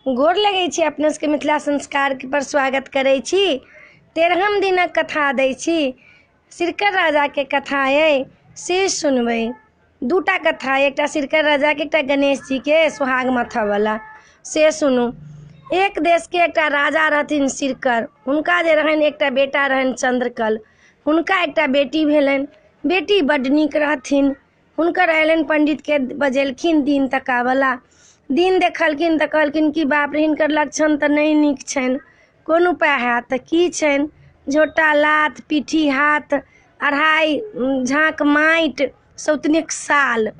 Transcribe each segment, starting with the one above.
गोर लगै छी अपने सबके मिथिला संस्कार पर स्वागत करै छी। 13हम दिनक कथा दै छी। सिरकर राजा के कथा अइ से सुनबै। दूटा कथा, एकटा सिरकर राजा के, एकटा गणेश जी के सुहाग माथा वाला, से सुनू। एक देश के एकटा राजा रहथिन सिरकर। हुनका जे रहनि एकटा बेटा रहनि चंद्रकल। हुनका एकटा बेटी भेलनि। बेटी बड्ड नीक रहथिन। हुनकर अयलनि पंडित के बजेलखिन दिन तकावला। दिन देखलखिन तऽ कहलखिन कि बाप रे, हिनकर लक्षण तऽ नहि नीक छनि। कोन उपाय हैत तऽ की छनि? झोटा लात, पीठी हाथ, 2.5 झाँक माटि, सौतनिक साल,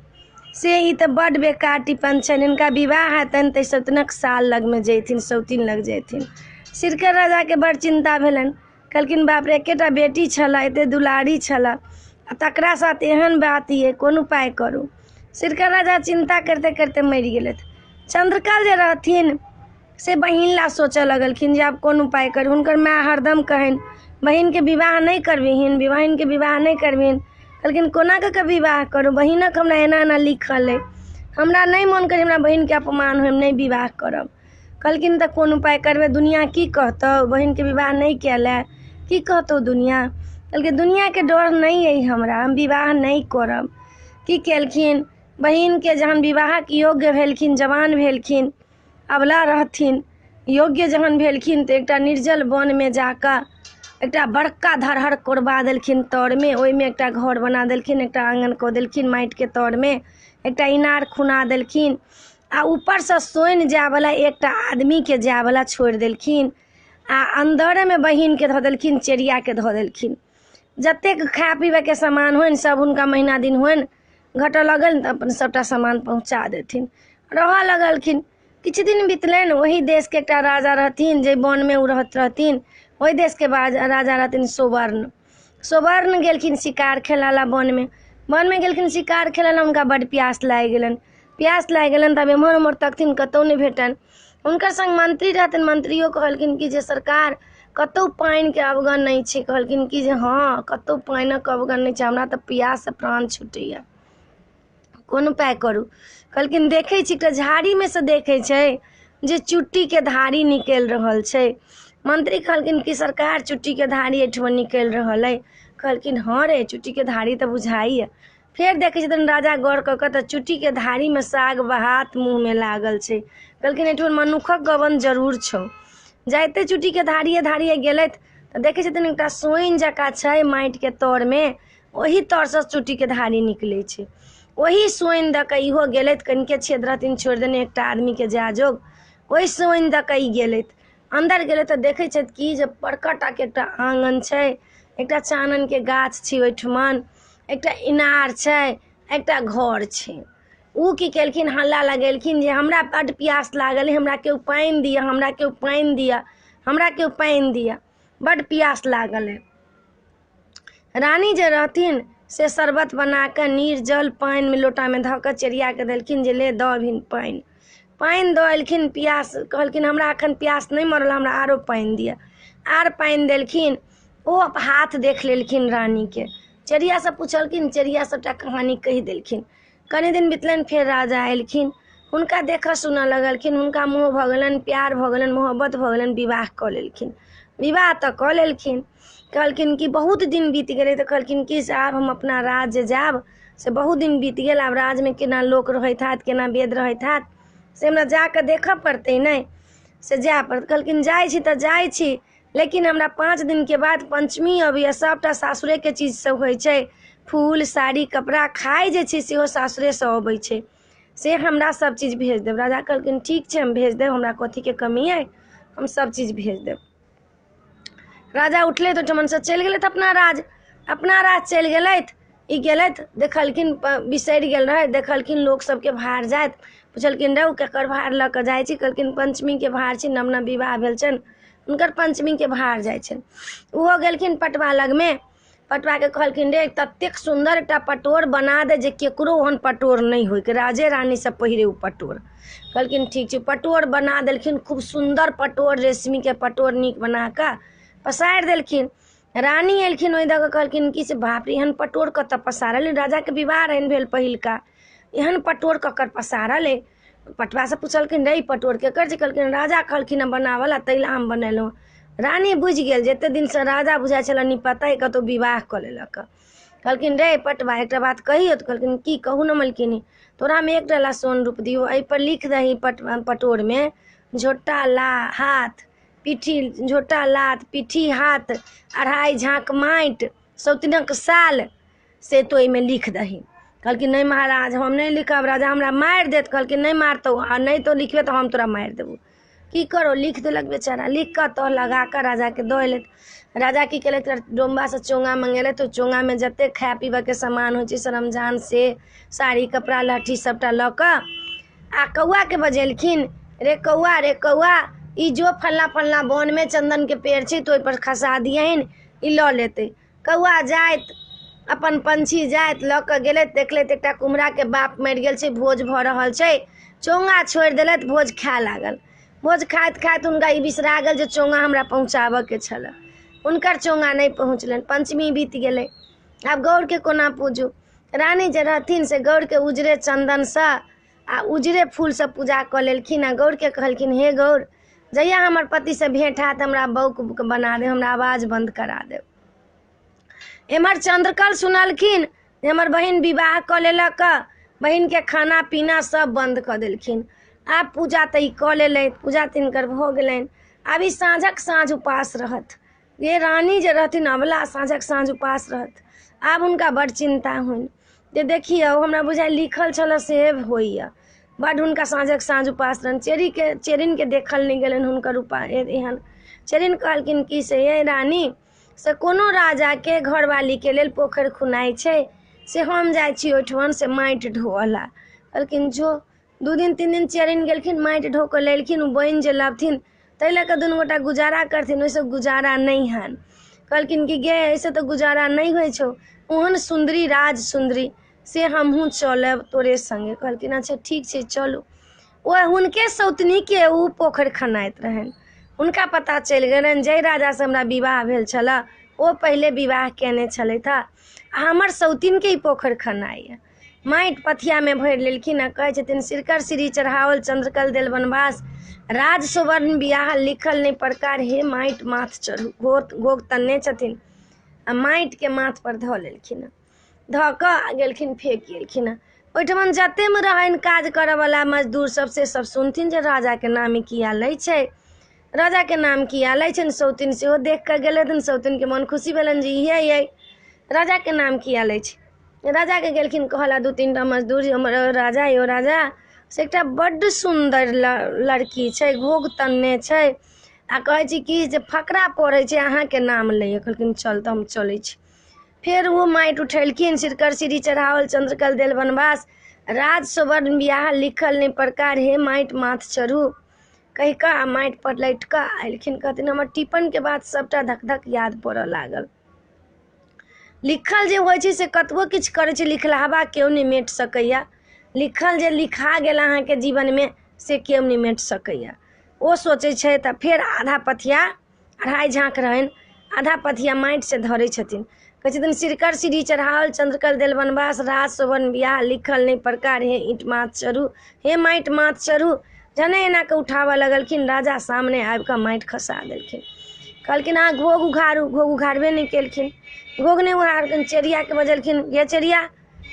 से ई तऽ बड्ड बेकार टिपन छनि। हिनका विवाह हेतनि तऽ सौतनक साल लगमे जैथिन, सौतिन लग जैथिन। सिरकर राजा के बड़ चिंता भेलनि। कहलखिन बाप रे, एकेटा बेटी छल, एते दुलारी छल, आ तकरा साथ एहन बात ये, कोन उपाय करू? सिरकर राजा चिंता करते करते मरि गेलथि। चंद्रकल जे रहथिन से बहिन ला सोचऽ लगलखिन जे आब कोन उपाय करू। हुनकर माय हरदम कहनि बहिन के विवाह नहीं करबिहिन, बहिन के विवाह नहीं करबिहिन। कहलखिन कोना कऽ विवाह करू? बहिनक हमरा एना एना लिखल अइ, हमरा नहीं मन करे, हमरा बहिन के अपमान होय, हम नहीं विवाह करब। कहलखिन तऽ कोन उपाय करबै? दुनिया की कहतौ? बहिन के विवाह नहीं कैले, की कहतौ दुनिया? कहलखिन दुनिया के डर नहीं अइ हमरा, हम विवाह नहीं करब। की केलखिन? बहिन के जहन विवाहक योग्य भेलखिन, जवान भेलखिन, अबला रहथिन, योग्य जहन भेलखिन तऽ एकटा निर्जल वन में जाकऽ एकटा बड़का धरहर कोरबा देलखिन तर में। ओहिमे एकटा घर बना देलखिन, एकटा आंगन कऽ देलखिन माटि के तर में, एकटा इनार खुना देलखिन, आ ऊपर से सोनि जाय वाला एकटा आदमी के जाय वाला छोड़ि देलखिन, आ अंदर में बहिन के धऽ देलखिन, चिड़िया के धऽ देलखिन। जतेक खाय पीबे के सामान होइन सब हुनका महीना दिन होइन, घटऽ लगल तऽ अपन सबटा सामान पहुँचा देथिन। रहऽ लगलखिन। किछु दिन बीतलनि। वही देश के एकटा राजा रहथिन जे वन में उ रहत रहथिन। वही देश के राजा रहथिन सोवर्ण। सोवर्ण गेलखिन शिकार खेलाला वन में गेलखिन शिकार खेलाला। हुनका बड्ड प्यास लागि गेलनि। प्यास लागि गेलनि तब एम्हर उम्हर तकथिन, कतौ नहि भेटनि। हुनकर संग मंत्री रहथिन। मंत्रियो कहलखिन कि जे सरकार कतौ पानि के अवगन नहीं छै। कहलखिन कि जे हाँ, कतौ पानिक अवगन नहीं छै, हमरा तऽ प्यास से प्राण छूटैया, कोन उपाय करू? कहलखिन देखै छी, एकटा झाड़ी में से देखै छै जे चुट्टी के धारी निकलि रहल छै। मंत्री कहलखिन कि सरकार चुट्टी के धारी एहिठमा निकलि रहल अइ। कहलखिन हाँ रे, चुट्टी के धारी तऽ बुझाइया। फेर देखै छथिन राजा गौर कऽ कऽ तऽ चुट्टी के धारी में साग बहात मुँह में लागल छै। कहलखिन एहिठमा मनुखक गबन जरूर छौ। जाइते चुट्टी के धारिये गेलथि तऽ देखै छथिन एकटा सोइन जकाँ छै माटि के तर में। ओही तर से चुट्टी के धारी निकलै छै। वही सोइन दऽ कऽ इहो गेलथि, कनिके छेद रहथिन छोड़ि देने एकटा आदमी के जाय जोग। ओहि सोइन दऽ कऽ ई गेलथि। अंदर गेलथि तऽ देखै छथि कि जे बड़का टा के एकटा आंगन छै, एकटा चानन के गाछ छै ओहिठमन, एकटा इनार छै, एकटा घर छै। उ की केलखिन, हल्ला लगेलखिन जे हमरा बड्ड प्यास लागल है, हमरा केओ पानि दिअ, हमरा केओ पानि दिअ, हमरा केओ पानि दिअ, बड्ड प्यास लागल है। रानी जे रहथिन से शरबत बना कऽ निर्जल पानि में लोटा में धऽ कऽ चिड़िया के देलखिन जे ले दऽ अबहिन पानि। पानि दऽ एलखिन। प्यास कहलखिन हमरा एखन प्यास नहीं मरल, हमरा आरो पानि दिअ। आर पानि देलखिन। ओ हाथ देख लेलखिन रानी के। चिड़िया से पूछलखिन, चिड़िया सबटा कहानी कहि देलखिन। कनि दिन बीतलनि, फेर राजा एलखिन। हुनका देखऽ सुनऽ लगलखिन। हुनका मोह भऽ गेलनि, प्यार भऽ गेलनि, मोहब्बत भऽ गेलनि। विवाह कऽ लेलखिन। विवाह तऽ कऽ लेलखिन। कहलखिन कि बहुत दिन बीत गेलै तऽ कहलखिन कि से आब हम अपना राज्य जायब, से बहुत दिन बीत गेल, आब राज में केना लोक रहैत हैत, केना वेद रहैत हैत, से हमरा जाकऽ देखऽ पड़तै ने, से जाय पड़त। कहलखिन जाइ छी तऽ जाइ छी, लेकिन हमरा 5 दिन के बाद पंचमी अबैया, सबटा सासुरे के चीज सब होइ छै, फूल साड़ी कपड़ा, खाय जे छै सेहो सासुरे से अबै छै, से हमरा सब चीज भेज देब। राजा कहलखिन ठीक छै, हम भेज देब, हमरा कथी के कमी अइ, हम सब चीज भेज देब। राजा उठले तऽ ओठमन से चलि गेलथि अपना राज चलि गेलथि। ई गेलथि, देखलखिन बिसरि गेल रहे, देखलखिन लोक सबके भार जाइत, पूछलखिन रौ केकर भार लऽ कऽ जाइ छी? कहलखिन पंचमी के भार छी, नव नव विवाह भेल छनि, हुनकर पंचमी के भार जाइ छनि। ओहो गेलखिन पटवा लग में। पटवा के कहलखिन रे ततेक सुंदर एकटा पटोर बना दे जे केकरो ओहन पटोर नहीं होय, के राजे रानी सब पहिरे उ पटोर। कहलखिन ठीक छै। पटोर बना देलखिन, खूब सुंदर पटोर, रेशमी के पटोर नीक बना कऽ पसारि देलखिन। रानी एलखिन ओहि दऽ कऽ कहलखिन कि से बाप रे, एहन पटोर कतऽ पसारल? राजा के विवाह रहनि भेल पहिलका, एहन पटोर ककर पसारल अइ? पटवा से पूछलखिन रे पटोर के कर कहलखिन राजा कहलखिन बनावला तैला हम बनेलहुँ। रानी बुझि गेल जते दिन से राजा बुझाइ छल नहीं पता है कतौ विवाह कऽ लेलक। कहलखिन रे पटवा एकटा बात कहियो तऽ कहलखिन की कहू न मलकिनी, तोरा में एकटा ला सोन रूप दियो, एहि पर लिख दही पटोर में झोटा ला हाथ पीठी, झोटा लात पीठी हाथ 2.5 झाँक माटि सौतिनक साल से तो एहिमे लिख दही। कहलखिन नहीं महाराज हम नहीं लिखब, राजा हमरा मारि देत। कहलखिन नहीं मारतौ, आ नहीं तो लिखबे तो हम तोरा मारि देबू। की करो लिख देलक बेचारा, लिख कर तो लगा कर राजा के दऽ एलैथ। राजा की केलैथ डोमबा से चोंगा मंगेलैथ, तो चोंगा में जते खाए पीबे के सामान होइ छै सरमजान से साड़ी कपड़ा लहठी सबटा लऽ कऽ आ कौआ के बजेलखिन रे कौआ ई जो फल्ला फल्ला वन में चंदन के पेड़ छै तो ओहि पर खसा दियहिन, ई लऽ लेतै। कौआ जाइत अपन पंछी जाइत लऽ कऽ गेलैथ, देखलैथ एकटा कुम्हरा के बाप मरि गेल छै, भोज भऽ रहल छै, चोंगा छोड़ि देलैथ, भोज खाए लागल। भोज खाइत खाइत हुनका ई बिसरा गेल जे चोंगा हमरा पहुँचाबऽ के छल, हुनकर चोंगा नहीं पहुँचलनि। पंचमी बीत गेलै, आब गौर के कोना पूजू। रानी जे रहथिन से गौर के उजरे चंदन से आ उजरे फूल से पूजा कऽ लेलखिन। आ गौर के कहलखिन हे गौर जहिया हमर पति से भेंट हैत हमरा बौक बना दे, हमरा आवाज बंद करा दे। एम्हर चंद्रकल सुनलखिन जे हमर बहिन विवाह कऽ लेलक, बहिन के खाना पीना सब बंद कऽ देलखिन। आब पूजा तऽ ई कऽ लेलथि, पूजा तिनकर भऽ गेलनि। आब ई साँझक साँझ उपास रहत, ये रानी जे रहथिन अबला साँझक साँझ उपास रहत। आब हुनका बड़ चिंता होइन जे देखियौ हमरा बुझाइ लिखल छल से होइए। बड हुनका साँझक साँझ उपास रहन। चेरिन के देखल नहीं गेलन हुनकर उपास एहन। चेरिन कहलखिन कि से ये रानी से कोनो राजा के घरवाली के लेल पोखरि खुनाइ छै, से हम जाइ छी ओहिठमन से माटि ढोअला। कहलखिन जो 2 दिन 3 दिन चेरिन गेलखिन, माटि ढो कऽ लेलखिन, ओ बनि जे लबथिन ताहि लऽ कऽ दुनू गोटा गुजारा करथिन, ओहिसँ गुजारा नहीं हन। कहलखिन कि गे ऐसे तो गुजारा नहीं होइ छौ, ओहन सुंदरी राज सुंदरी से हमहूँ चलब तोरे संगे। कहलखिन अच्छा ठीक छै चलू। ओ हुनके सौतनी के ऊ पोखरि खनाइत रहनि, हुनका पता चलि गेलनि जय राजा से हमरा विवाह भेल छल ओ पहिले विवाह केने छलथि आ हमर सौतिन के ई पोखरि खनाइए। माटि पथिया में भरि लेलखिन आ कहै छथिन सिरकर सिरी चढ़ाओल चंद्रकल देल बनवास, राज सुवर्ण बियाह लिखल नहीं प्रकार, हे माटि माथ चढ़ू। गोग तन्ने छथिन आ माटि के माथ पर धऽ लेलखिन, धऽ कऽ गेलखिन फेंक गेलखिन। ओहिठमन जते में रहन काज करऽ वाला मजदूर सब से सब सुनथिन जे राजा के नाम किया लै छै, राजा के नाम किया लै छनि। सौतिन सेहो देख कऽ गेलथिन, सौतिन के मन खुशी भेलनि जे ये राजा के नाम किया लै छै। राजा के गेलखिन कहला 2-3 टा मजदूर हमर राजा यो राजा से एकटा बड्ड सुंदर लड़की छै, घोग तन्ने छै आ कहै छी कि जे फकरा पढ़ै छै अहाँ के नाम लैए। कहलखिन चल तऽ हम चलै छी। फिर वो माटि उठेलखिन, सिरकर सिरी चढ़ावल चंद्रकल देल बनवास, राज सुवर्ण बियाह लिखल नहीं प्रकार, हे माटि माथ चढ़ू कहि कऽ आ माटि पर लटि कऽ एलखिन। कहथिन हमर टिपन के बात सबटा धक धक याद पड़ऽ लागल। लिखल जे होइ छै से कतबो किछु करै छै लिखलाहबा केओ नहीं मेट सकैया, लिखल जे लिखा गेल अहाँके जीवन में से केओ नहीं मेट सकैया। ओ सोचै छै तऽ फेर आधा पथिया 2.5 झाँक रहनि, आधा पथिया माटि से धरै छथिन। कहै छथिन सिरकर सिरी चढ़ाओल चंद्रकल देल बनवास, राज सुवर्ण बियाह लिखल नहीं प्रकार, हे ईंट माथ चढ़ू, हे माटि माथ चढ़ू। जने एना के उठावऽ लगलखिन, राजा सामने आबि कऽ माटि खसा देलखिन। कहलखिन अहाँ घोग उघारू, घोग उघारबे नहीं केलखिन, घोग नहीं उघारलखिन। चेरिया के बजलखिन ये चेरिया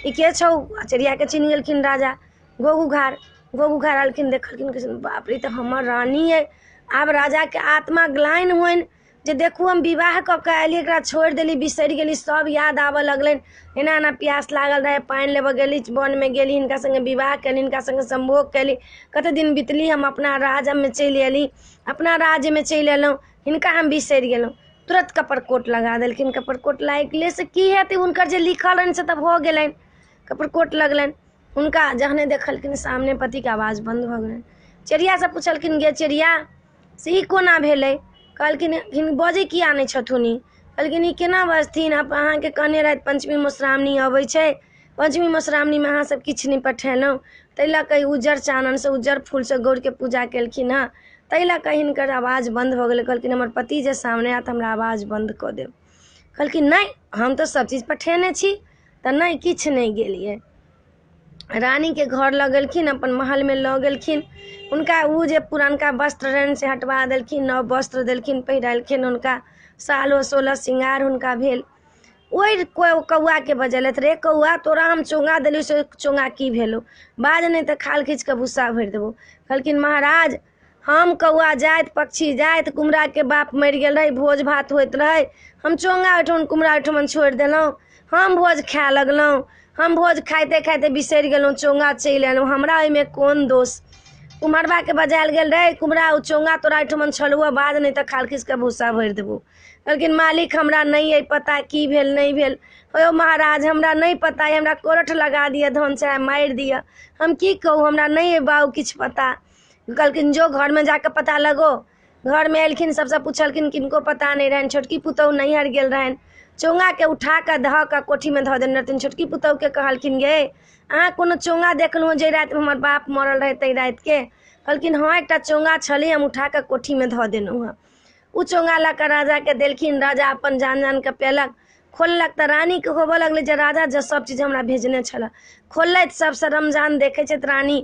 ई के छौ, चेरिया के चिन्ह गेलखिन राजा। घोग उघार, घोग उघारलखिन, देखलखिन बाप रे तऽ हमर रानी है। आब राजा के आत्मा ग्लानि होइन जे देखू हम विवाह कऽ के आयली, एकरा छोड़ि देली, बिसरि गेली, सब याद आबऽ लगलनि। एना एना प्यास लागल रहे, पानि लेबऽ गेली, वन में गेली, हिनका संगे विवाह कैली, हिनका संगे संभोग कैली, कते दिन बितली, हम अपना राज्य में चलि एली, अपना राज्य में चलि एलहुँ, हिनका हम बिसरि गेलहुँ। तुरंत कपरकोट लगा देलखिन। कपरकोट लागले से की हेतै, हुनकर जे लिखल रहनि से तऽ भऽ गेलनि। कपरकोट लगलनि हुनका, जहने देखलखिन सामने पति के आवाज बंद भऽ गेलनि। चेरिया से पूछलखिन गे चेरिया से ई कोना भेलै। कहलखिन बजै किया नहीं छथुन ई। कहलखिन ई केना बजथिन, अब अहाँके कहने रहथि पंचमी मधुश्रावणी अबै छै, पंचमी मधुश्रावणी में अहाँ सब किछु नहीं पठेलहुँ, ताहि लऽ कऽ उज्जर चानन से उज्जर फूल से गौर के पूजा केलखिन हँ, ताहि लऽ कऽ हिनकर आवाज बंद भऽ गेलै। कहलखिन हमर पति जे सामने आयत हमरा आवाज बंद कऽ देब। कहलखिन नहीं हम तो सब चीज पठेने छी, तऽ नहीं किछु नहीं गेलियै। रानी के घर लऽ गेलखिन, अपन महल में लऽ गेलखिन। उनका उ जे पुरनका वस्त्र रहनि से हटवा देलखिन, नव वस्त्र देलखिन, पहिरेलखिन हुनका। सालो 16 श्रृंगार हुनका भेल। ओहि कौआ के बजलत, रे कौआ तोरा हम चोंगा देली से चोंगा की भेलो, बाज नहीं तो खाल खींच के भूसा भरि देबो। कहलखिन महाराज हम कौआ जाइत पक्षी जाइत, कुमरा के बाप मरि गेल रहे, भोज भात होइत रहे, हम चोंगा ओहिठुमन कुमरा ओहिठुमन छोड़ि देलहुँ, हम भोज खाए लगलहुँ, हम भोज खाइते खाइते बिसरि गेलहुँ, चोंगा चलि एलहुँ, हमरा ओहिमे कोन दोष। कुम्हरबा के बजायल गेल रे कुमरा, उ चोंगा तोरा ओहिठुमन छलुआ, बाज नहीं तो खाल खींच के भूसा भरि देबो। कहलखिन मालिक हमरा नहीं है पता की भेल नहीं भेल, हो महाराज हमरा नहीं पता है, हमरा कोरठ लगा दिया धन चाहे मारि दिया, हम की कहूँ, हमरा नहीं है बाऊ किछ पता। कहलखिन जो घर में जाकर पता लगो। घर में एलखिन, सबसे पूछलखिन, किनको पता नहीं रहन। छोटकी पुतहु नैहर गेल रहन, चोंगा के उठा के धऽ के कोठी में धऽ देने रहथिन। छोटकी पुतहु के कहलखिन गे अहाँ कोनो चोंगा देखलहुँ जे राति में हमर बाप मरल रहे तै राति के? कहलखिन हाँ एकटा चोंगा छलै, हम उठा के कोठी में धऽ देलहुँ हँ। उ चोंगा ला के राजा के देलखिन, राजा अपन जान जान के पेलक। खोललक तऽ रानी के होबऽ लगलै जे राजा जे सब चीज हमरा भेजने छल। खोललथि सब रमजान देखै छथि रानी,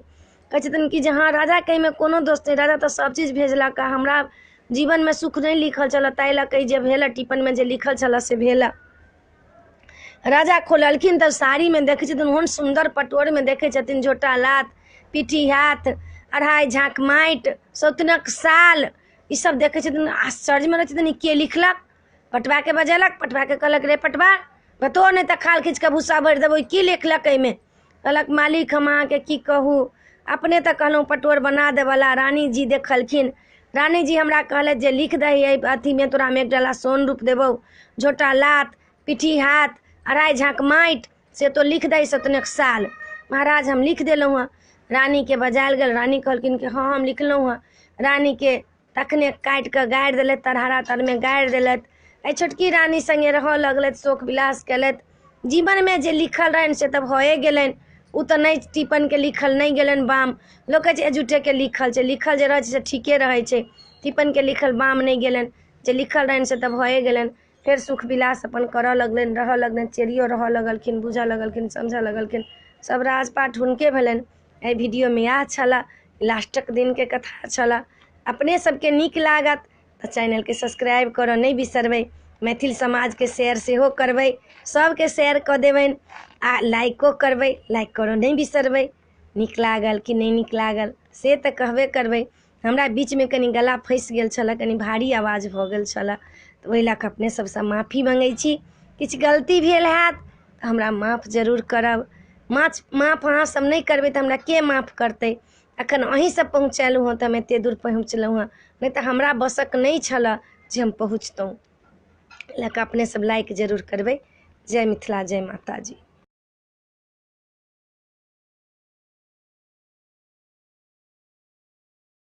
कहै छथिन कि जे हाँ राजा के में कोनो दोस्त नहीं, राजा तो सब चीज भेजलक, हमरा जीवन में सुख नहीं लिखल छल, ताहि लऽ कऽ जे भेल टिपन में जे लिखल छल से भेल। राजा खोललखिन तऽ साड़ी में देखै छथिन, ओहन सुंदर पटोर में देखै छथिन, झोटा लात, पीठी हाथ, 2.5 झाँक माटि, सौतनक साल, ई सब देखै छथिन, आश्चर्य में रहै छथिन, के लिखलक? पटवा के बजेलक, पटवा के कहलक रे पटवा बतो नहीं तो खाल खींच के भूसा भरि देबो, की लिखलक एहिमे? कहलक मालिक हम अहाँके की कहू, अपने तो कहलहुँ पटोर बना देवला। रानी जी देखलखिन, रानी जी हमरा कहलथि जे लिख दही अथी में, तोरा में 1 डाला सोन रूप देबो, झोटा लात, पीठी हाथ, 2.5 झाँक माटि, से तो लिख दही सौतनक साल। महाराज हम लिख देलहुँ हँ। रानी के बजायल गेल, रानी कहलखिन कि हाँ हम लिखलहुँ हँ। रानी के तखने काटि के गाड़ि देलथि, तरहारा तर में गाड़ि देलथि। एहि छोटकी रानी संगे रहऽ लगलथि, शोक विलास केलथि। जीवन में जे लिखल रहनि से तऽ भए गेलनि, उ तऽ नहीं टिपन के लिखल नहीं गेलनि बाम। लोक कहै छै झूठे के लिखल छै, लिखल जे रहै छै से ठीके रहै छै, टिपन के लिखल बाम नहीं गेलनि, जे लिखल रहनि से तऽ भए गेलनि। फेर सुख विलास अपन करऽ लगलनि, रहऽ लगलनि, चेरियो रहऽ लगलखिन, बुझऽ लगलखिन, समझऽ लगलखिन, सब राजपाट हुनके भेलनि। एहि वीडियो में इएह छला, लास्टक दिन के कथा छला। अपने सबके नीक लागत तऽ चैनल के सब्सक्राइब करऽ नहीं बिसरबै, मैथिल समाज के शेयर सेहो करबै, सबके शेयर कऽ देबनि, आ लाइको करबै, लाइक करऽ नहीं बिसरबै। नीक लागल कि नहीं नीक लागल से तऽ कहबे करबै। हमरा बीच में कनी गला फँसि गेल छल, कनी भारी आवाज भऽ गेल छल, तऽ ओहि लऽ कऽ अपने सबसँ माफी मंगै छी। किछु गलती भेल हैत तऽ हमरा माफ जरूर करब। माफ अहाँ सब नहीं करबै तऽ हमरा के माफ करतै? अखन अहीं सब पहुँचेलहुँ हँ तऽ हम एते दूर पहुँचलहुँ हँ, नहीं तऽ हमरा बसक नहीं छल जे हम पहुँचतहुँ। लऽ कऽ अपने सब लाइक जरूर करबै। जय मिथिला, जय माता जी।